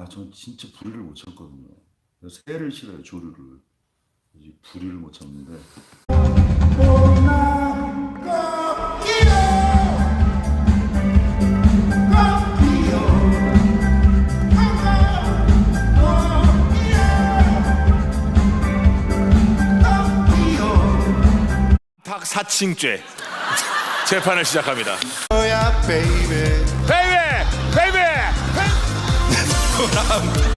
전 진짜 부리를 못 참거든요. 새를 싫어요, 조류를. 이 부리를 못 참는데. 사칭죄 재판을 시작합니다. Oh yeah, baby. 베이베